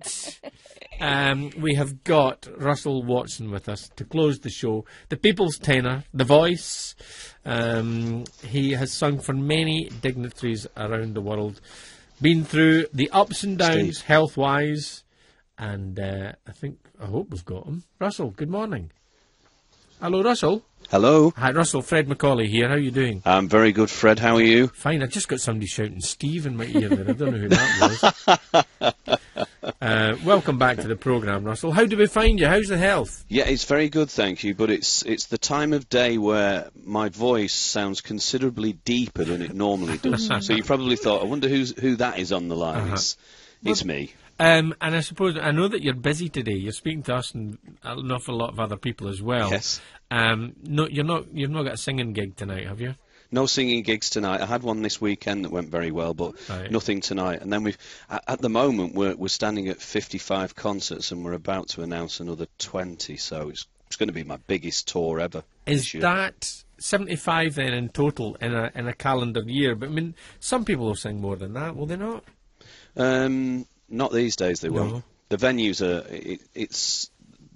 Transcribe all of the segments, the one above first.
tonight, we have got Russell Watson with us to close the show. The people's tenor, the voice. He has sung for many dignitaries around the world, been through the ups and downs health-wise, and I hope we've got him. Russell, good morning. Hello, Russell. Hello. Hi, Russell. Fred MacAulay here. How are you doing? I'm very good, Fred. How are you? Fine. I just got somebody shouting Steve in my ear there. I don't know who that was. Welcome back to the programme, Russell. How do we find you? How's the health? Yeah, it's very good, thank you. But it's the time of day where my voice sounds considerably deeper than it normally does. So you probably thought, I wonder who that is on the line. It's me. And I suppose, I know that you're busy today. You're speaking to us and an awful lot of other people as well. Yes. No, you've not got a singing gig tonight, have you? No singing gigs tonight. I had one this weekend that went very well, but nothing tonight. And then at the moment, we're standing at 55 concerts, and we're about to announce another 20. So it's going to be my biggest tour ever. Is that 75 then in total in a calendar year? But I mean, some people will sing more than that, will they not? Not these days, they won't. No. The venues are.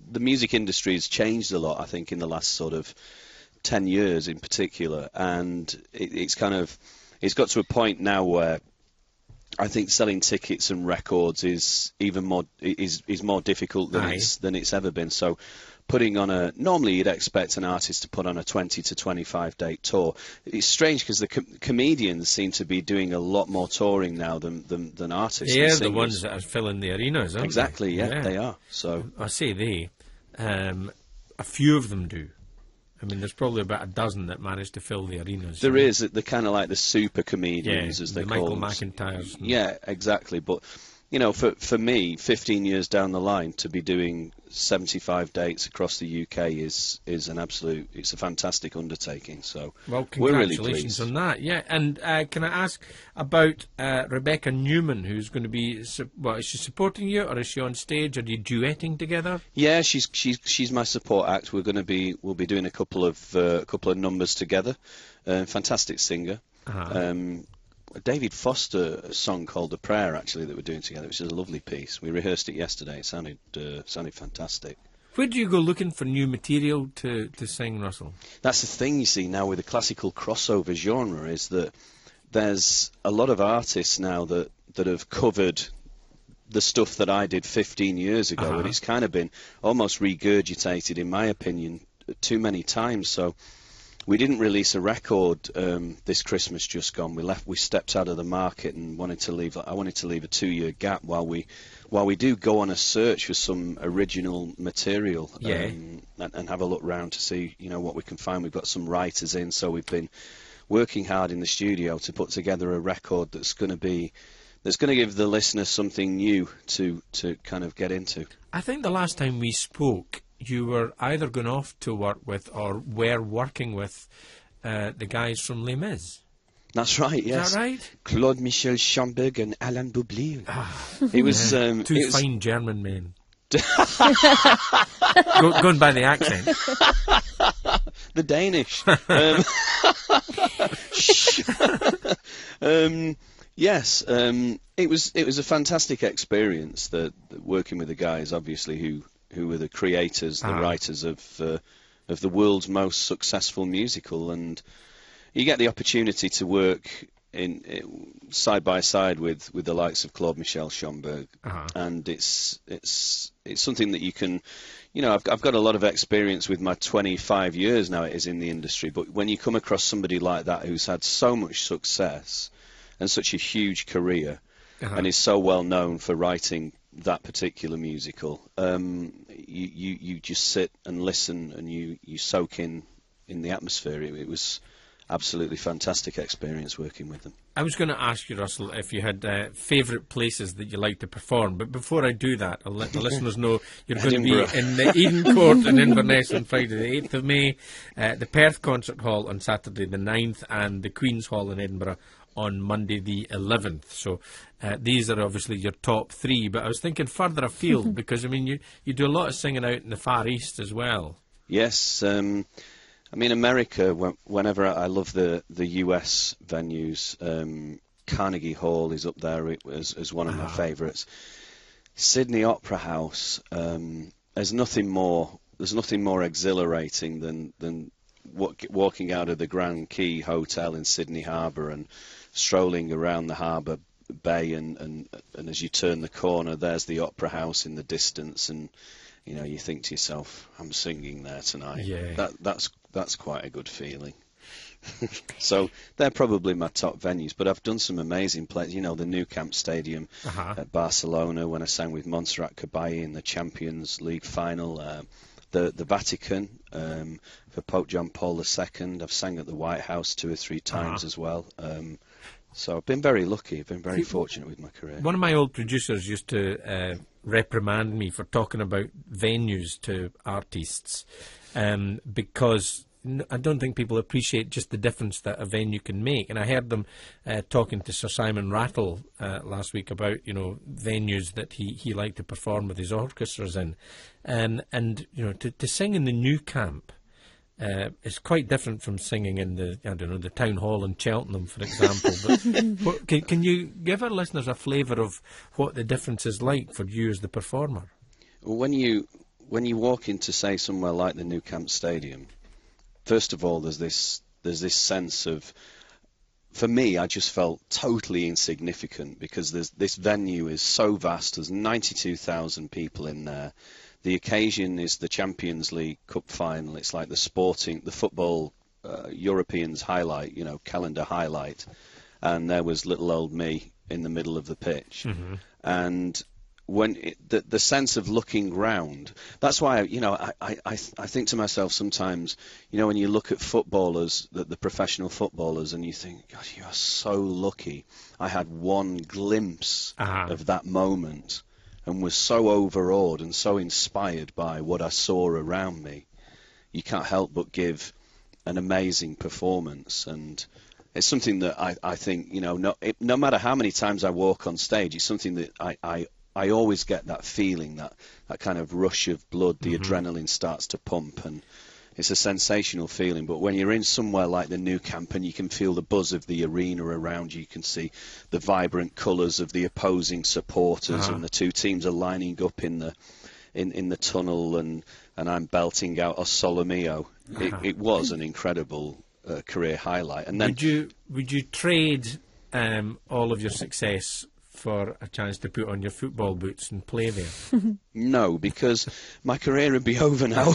The music industry has changed a lot, I think, in the last sort of 10 years in particular, and it's got to a point now where I think selling tickets and records is even more more difficult than it's ever been. So putting on normally you'd expect an artist to put on a 20 to 25 date tour. It's strange because the comedians seem to be doing a lot more touring now than artists. They're the ones that are filling the arenas, aren't exactly, they? yeah, they are. So I say they. A few of them do. I mean, there's probably about a dozen that manage to fill the arenas. There is. They're kind of like the super comedians, as they call them. Michael McIntyres. Yeah, exactly. But, you know, for me, 15 years down the line, to be doing 75 dates across the UK is it's a fantastic undertaking. So well, we're really congratulations pleased on that. Yeah, and can I ask about Rebecca Newman, who's going to be? Is she supporting you, or is she on stage? Are you duetting together? Yeah, she's my support act. We'll be doing a couple of numbers together. Fantastic singer. David Foster, a song called The Prayer, actually, that we're doing together, which is a lovely piece. We rehearsed it yesterday. It sounded fantastic. Where do you go looking for new material to sing, Russell? That's the thing, you see, now with the classical crossover genre, is that there's a lot of artists now that have covered the stuff that I did 15 years ago, and it's kind of been almost regurgitated, in my opinion, too many times. So we didn't release a record this Christmas just gone. We stepped out of the market and I wanted to leave a 2-year gap while we do go on a search for some original material and have a look round to see what we can find. We've got some writers in, so we've been working hard in the studio to put together a record that's going to give the listener something new to kind of get into. I think the last time we spoke, you were either going off to work with or were working with the guys from Les Mis. That's right, yes. Is that right? Claude Michel Schomburg and Alain Boublil. It was two fine German men. Going by the accent. The Danish. Yes, it was a fantastic experience. That working with the guys, obviously, who were the creators, the writers of the world's most successful musical, and you get the opportunity to work side by side with the likes of Claude Michel Schomburg, and it's something that you can, I've got a lot of experience with my 25 years now it is in the industry, but when you come across somebody like that who's had so much success and such a huge career and is so well known for writing that particular musical, you just sit and listen and you soak in the atmosphere. It was absolutely fantastic experience working with them. I was going to ask you, Russell, if you had favourite places that you like to perform, but before I do that, I'll let the listeners know you're going to be in the Eden Court in Inverness on Friday the 8th of May, the Perth Concert Hall on Saturday the 9th, and the Queen's Hall in Edinburgh on Monday the 11th. So these are obviously your top three, but I was thinking further afield because, I mean, you do a lot of singing out in the Far East as well. Yes, I mean, America, whenever I love the US venues, Carnegie Hall is up there as one of my favourites. Sydney Opera House. There's nothing more exhilarating than walking out of the Grand Quay Hotel in Sydney Harbour and strolling around the harbour bay, and as you turn the corner, there's the Opera House in the distance, and you think to yourself, I'm singing there tonight. Yeah. That's quite a good feeling. So they're probably my top venues, but I've done some amazing places. The Nou Camp Stadium at Barcelona, when I sang with Montserrat Caballé in the Champions League final. The Vatican for Pope John Paul II. I've sang at the White House 2 or 3 times as well. So I've been very lucky. I've been very fortunate with my career. One of my old producers used to reprimand me for talking about venues to artists because I don't think people appreciate just the difference that a venue can make. And I heard them talking to Sir Simon Rattle last week about, venues that he liked to perform with his orchestras in. And to sing in the Nou Camp is quite different from singing in the Town Hall in Cheltenham, for example. But can you give our listeners a flavour of what the difference is like for you as the performer? Well, when you walk into, say, somewhere like the Nou Camp Stadium, first of all, there's this sense of, for me, I just felt totally insignificant because this venue is so vast. There's 92,000 people in there. The occasion is the Champions League Cup final. It's like the football Europeans highlight, calendar highlight. And there was little old me in the middle of the pitch. Mm-hmm. And when the sense of looking round, that's why I think to myself sometimes, when you look at footballers, the professional footballers, and you think, God, you are so lucky. I had one glimpse of that moment and was so overawed and so inspired by what I saw around me. You can't help but give an amazing performance, and it's something that I think, no matter how many times I walk on stage, it's something that I always get that feeling, that kind of rush of blood, the adrenaline starts to pump, and it's a sensational feeling. But when you're in somewhere like the Nou Camp and you can feel the buzz of the arena around you, you can see the vibrant colours of the opposing supporters, and the two teams are lining up in the tunnel, and I'm belting out O Sole Mio. It was an incredible career highlight. And then would you trade all of your success for a chance to put on your football boots and play there? No, because my career would be over now.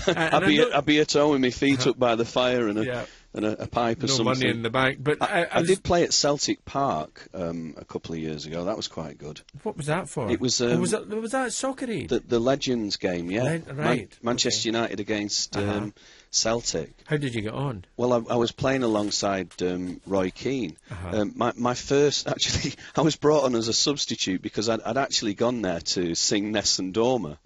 I'd be at home with my feet up by the fire and a pipe or something. No money in the bank. But I did play at Celtic Park a couple of years ago. That was quite good. What was that for? It was. Was that at Soccer Aid? The Legends game, yeah. Right. Manchester United against Celtic. How did you get on? Well, I was playing alongside Roy Keane. My first, actually, I was brought on as a substitute because I'd actually gone there to sing Nessun Dorma,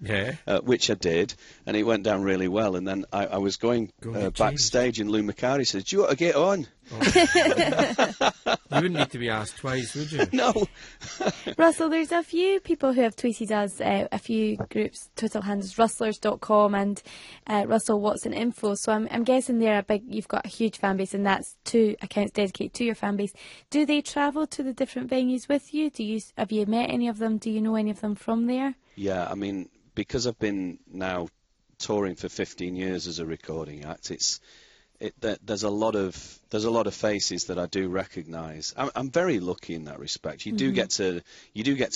which I did, and it went down really well. And then I was going backstage, and Lou Macari said, "Do you want to get on?" You wouldn't need to be asked twice, would you? No. Russell, there's a few people who have tweeted us, a few groups, Twitter handles, rustlers.com and Russell Watson Info. So I'm guessing you've got a huge fan base, and that's 2 accounts dedicated to your fan base. Do they travel to the different venues with you? Have you met any of them? Do you know any of them from there? Yeah, I mean, because I've been now touring for 15 years as a recording act, there's a lot of faces that I do recognise. I'm very lucky in that respect. You do get to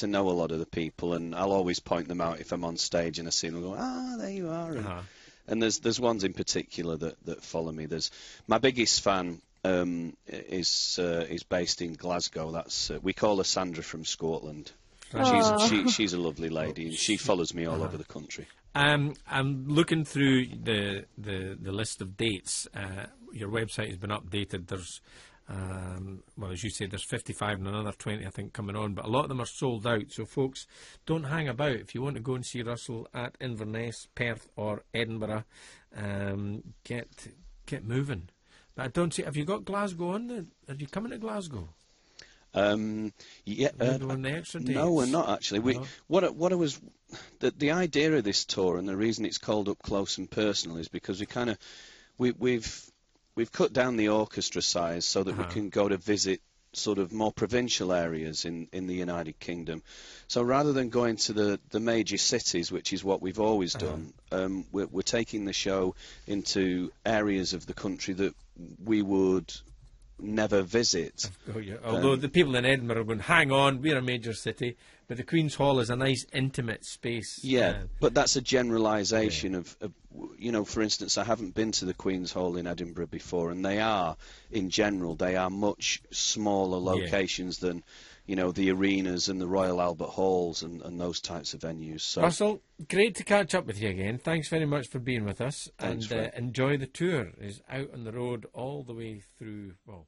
know a lot of the people, and I'll always point them out if I'm on stage and I see them, go, there you are. And there's ones in particular that follow me. There's my biggest fan is based in Glasgow. That's we call her Sandra from Scotland. She's a lovely lady, and she follows me all over the country. I'm looking through the list of dates. Your website has been updated. There's, as you say, there's 55 and another 20, I think, coming on. But a lot of them are sold out. So, folks, don't hang about. If you want to go and see Russell at Inverness, Perth or Edinburgh, get moving. But I don't see... Have you got Glasgow on? Are you coming to Glasgow? Yeah. On the extra dates? No, we're not actually. The idea of this tour, and the reason it's called Up Close and Personal, is because we've cut down the orchestra size so that we can go to visit sort of more provincial areas in the United Kingdom. So rather than going to the major cities, which is what we've always done, we're taking the show into areas of the country that we would never visit. Oh, yeah. Although the people in Edinburgh are going, hang on, we're a major city, but the Queen's Hall is a nice intimate space. Yeah, but that's a generalisation of, you know, for instance, I haven't been to the Queen's Hall in Edinburgh before, and they are, in general, they are much smaller locations than, you know, the arenas and the Royal Albert Halls and those types of venues. So, Russell, great to catch up with you again. Thanks very much for being with us. Thanks, and enjoy the tour. It's out on the road all the way through, well,